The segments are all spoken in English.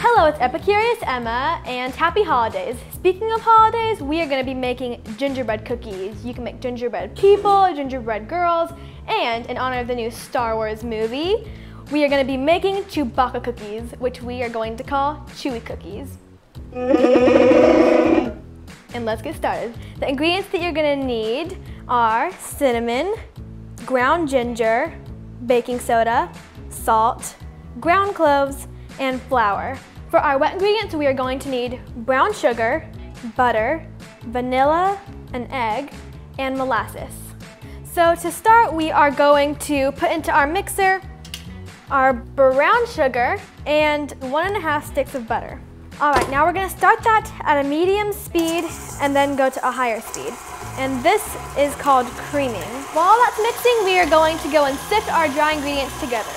Hello, it's Epicurious Emma, and happy holidays. Speaking of holidays, we are going to be making gingerbread cookies. You can make gingerbread people, gingerbread girls, and in honor of the new Star Wars movie, we are going to be making Chewbacca cookies, which we are going to call Chewy cookies. And let's get started. The ingredients that you're going to need are cinnamon, ground ginger, baking soda, salt, ground cloves, and flour. For our wet ingredients, we are going to need brown sugar, butter, vanilla, an egg, and molasses. So to start, we are going to put into our mixer our brown sugar and 1.5 sticks of butter. All right, now we're gonna start that at a medium speed and then go to a higher speed. And this is called creaming. While that's mixing, we are going to go and sift our dry ingredients together.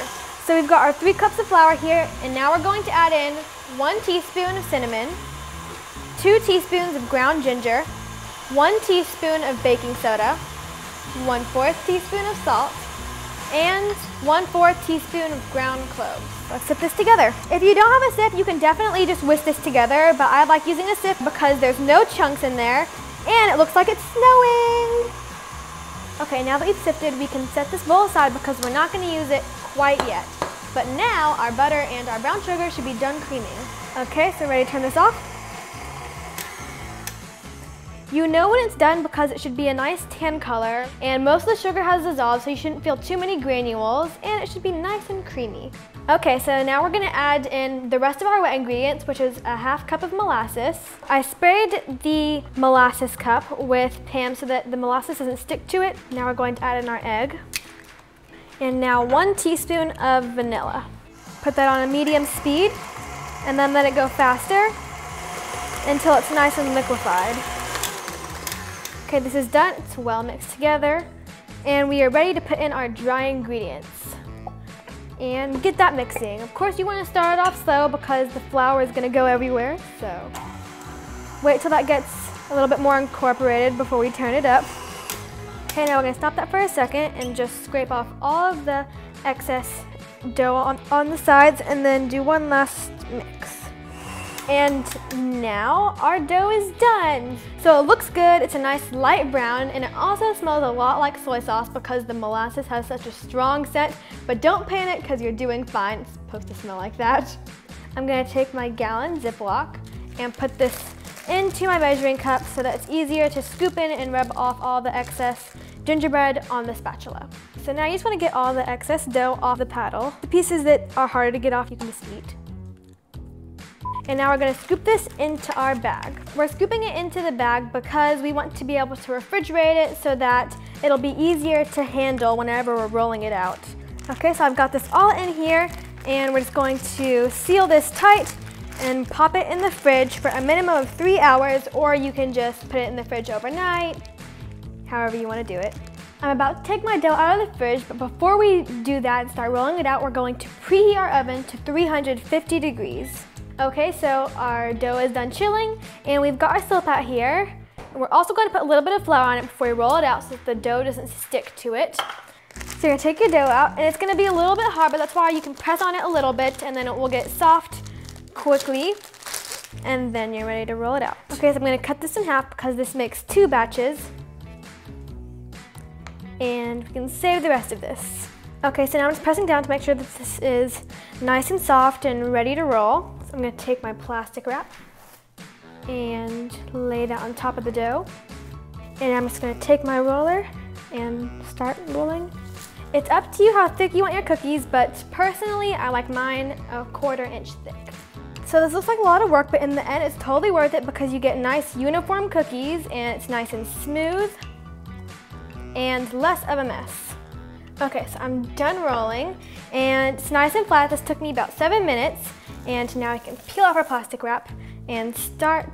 So we've got our 3 cups of flour here, and now we're going to add in 1 teaspoon of cinnamon, 2 teaspoons of ground ginger, 1 teaspoon of baking soda, 1/4 teaspoon of salt, and 1/4 teaspoon of ground cloves. Let's sift this together. If you don't have a sift, you can definitely just whisk this together, but I like using a sift because there's no chunks in there, and it looks like it's snowing. Okay, now that we've sifted, we can set this bowl aside because we're not gonna use it quite yet. But now our butter and our brown sugar should be done creaming. Okay, so ready to turn this off? You know when it's done because it should be a nice tan color, and most of the sugar has dissolved, so you shouldn't feel too many granules, and it should be nice and creamy. Okay, so now we're gonna add in the rest of our wet ingredients, which is a 1/2 cup of molasses. I sprayed the molasses cup with Pam so that the molasses doesn't stick to it. Now we're going to add in our egg. And now 1 teaspoon of vanilla. Put that on a medium speed, and then let it go faster until it's nice and liquefied. Okay, this is done, it's well mixed together, and we are ready to put in our dry ingredients and get that mixing. Of course, you want to start it off slow because the flour is going to go everywhere, so wait till that gets a little bit more incorporated before we turn it up. Okay, now we're going to stop that for a second and just scrape off all of the excess dough on the sides and then do one last mix. And now our dough is done. So it looks good, it's a nice light brown, and it also smells a lot like soy sauce because the molasses has such a strong scent, but don't panic because you're doing fine. It's supposed to smell like that. I'm gonna take my gallon Ziploc and put this into my measuring cup so that it's easier to scoop in and rub off all the excess gingerbread on the spatula. So now you just wanna get all the excess dough off the paddle. The pieces that are harder to get off, you can just eat. And now we're gonna scoop this into our bag. We're scooping it into the bag because we want to be able to refrigerate it so that it'll be easier to handle whenever we're rolling it out. Okay, so I've got this all in here, and we're just going to seal this tight and pop it in the fridge for a minimum of 3 hours, or you can just put it in the fridge overnight, however you wanna do it. I'm about to take my dough out of the fridge, but before we do that and start rolling it out, we're going to preheat our oven to 350 degrees. Okay, so our dough is done chilling, and we've got our slope out here. And we're also going to put a little bit of flour on it before we roll it out so that the dough doesn't stick to it. So you're gonna take your dough out, and it's gonna be a little bit hard, but that's why you can press on it a little bit, and then it will get soft quickly, and then you're ready to roll it out. Okay, so I'm gonna cut this in half because this makes 2 batches, and we can save the rest of this. Okay, so now I'm just pressing down to make sure that this is nice and soft and ready to roll. So I'm gonna take my plastic wrap and lay that on top of the dough. And I'm just gonna take my roller and start rolling. It's up to you how thick you want your cookies, but personally, I like mine a 1/4 inch thick. So this looks like a lot of work, but in the end, it's totally worth it because you get nice uniform cookies, and it's nice and smooth and less of a mess. Okay, so I'm done rolling, and it's nice and flat. This took me about 7 minutes. And now I can peel off our plastic wrap and start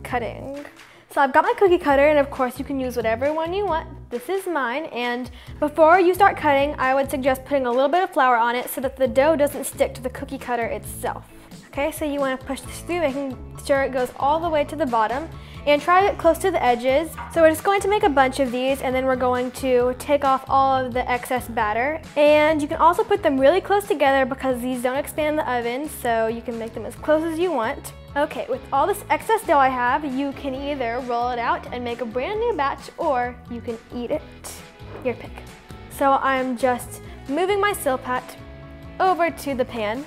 cutting. So I've got my cookie cutter, and of course you can use whatever one you want. This is mine, and before you start cutting, I would suggest putting a little bit of flour on it so that the dough doesn't stick to the cookie cutter itself. Okay, so you want to push this through, making sure it goes all the way to the bottom, and try to get close to the edges. So we're just going to make a bunch of these, and then we're going to take off all of the excess batter. And you can also put them really close together because these don't expand in the oven, so you can make them as close as you want. Okay, with all this excess dough I have, you can either roll it out and make a brand new batch, or you can eat it. Your pick. So I'm just moving my silpat over to the pan.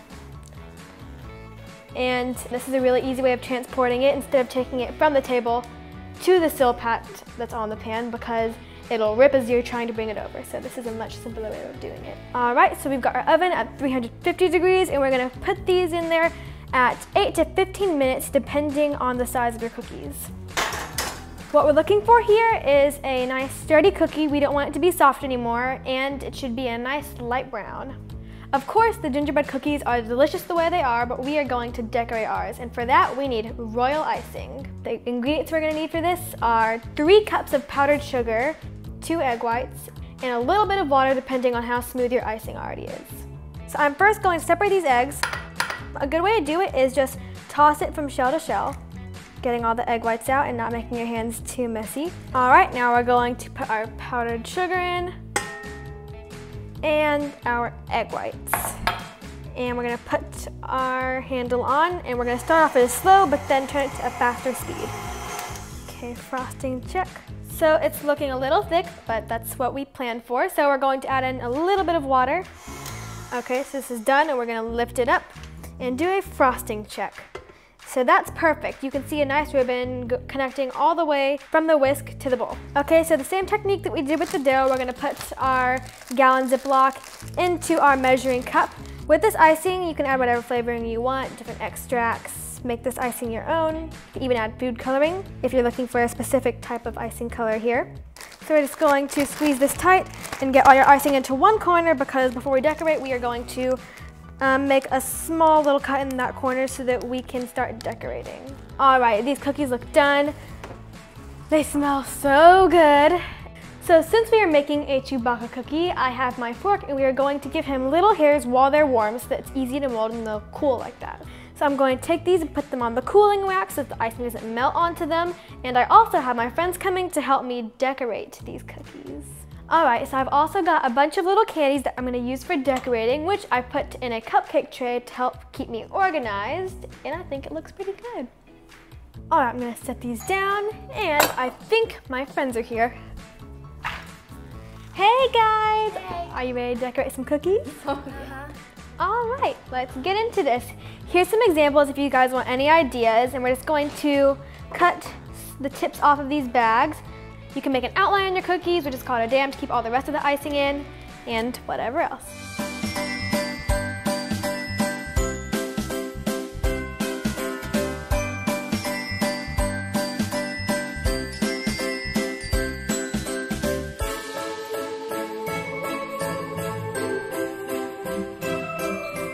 And this is a really easy way of transporting it instead of taking it from the table to the silpat that's on the pan, because it'll rip as you're trying to bring it over. So this is a much simpler way of doing it. All right, so we've got our oven at 350 degrees, and we're gonna put these in there at 8 to 15 minutes, depending on the size of your cookies. What we're looking for here is a nice sturdy cookie. We don't want it to be soft anymore, and it should be a nice light brown. Of course, the gingerbread cookies are delicious the way they are, but we are going to decorate ours, and for that we need royal icing. The ingredients we're gonna need for this are 3 cups of powdered sugar, 2 egg whites, and a little bit of water depending on how smooth your icing already is. So I'm first going to separate these eggs. A good way to do it is just toss it from shell to shell, getting all the egg whites out and not making your hands too messy. All right, now we're going to put our powdered sugar in, and our egg whites. And we're gonna put our handle on, and we're gonna start off at a slow, but then turn it to a faster speed. Okay, frosting check. So it's looking a little thick, but that's what we planned for. So we're going to add in a little bit of water. Okay, so this is done, and we're gonna lift it up and do a frosting check. So that's perfect. You can see a nice ribbon connecting all the way from the whisk to the bowl. Okay, so the same technique that we did with the dough, we're gonna put our gallon Ziploc into our measuring cup. With this icing, you can add whatever flavoring you want, different extracts, make this icing your own. You can even add food coloring if you're looking for a specific type of icing color here. So we're just going to squeeze this tight and get all your icing into one corner, because before we decorate, we are going to make a small little cut in that corner so that we can start decorating. All right, these cookies look done. They smell so good. So since we are making a Chewbacca cookie, I have my fork, and we are going to give him little hairs while they're warm so that it's easy to mold and they'll cool like that. So I'm going to take these and put them on the cooling rack so that the icing doesn't melt onto them. And I also have my friends coming to help me decorate these cookies. All right, so I've also got a bunch of little candies that I'm gonna use for decorating, which I put in a cupcake tray to help keep me organized, and I think it looks pretty good. All right, I'm gonna set these down, and I think my friends are here. Hey guys! Hey. Are you ready to decorate some cookies? All right, let's get into this. Here's some examples if you guys want any ideas, and we're just going to cut the tips off of these bags. You can make an outline on your cookies, which is called a dam, to keep all the rest of the icing in, and whatever else.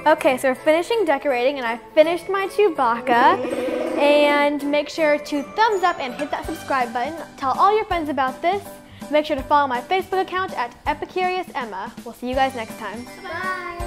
Okay, so we're finishing decorating, and I finished my Chewbacca. And make sure to thumbs up and hit that subscribe button. Tell all your friends about this. Make sure to follow my Facebook account at EpicuriousEmma. We'll see you guys next time. Bye.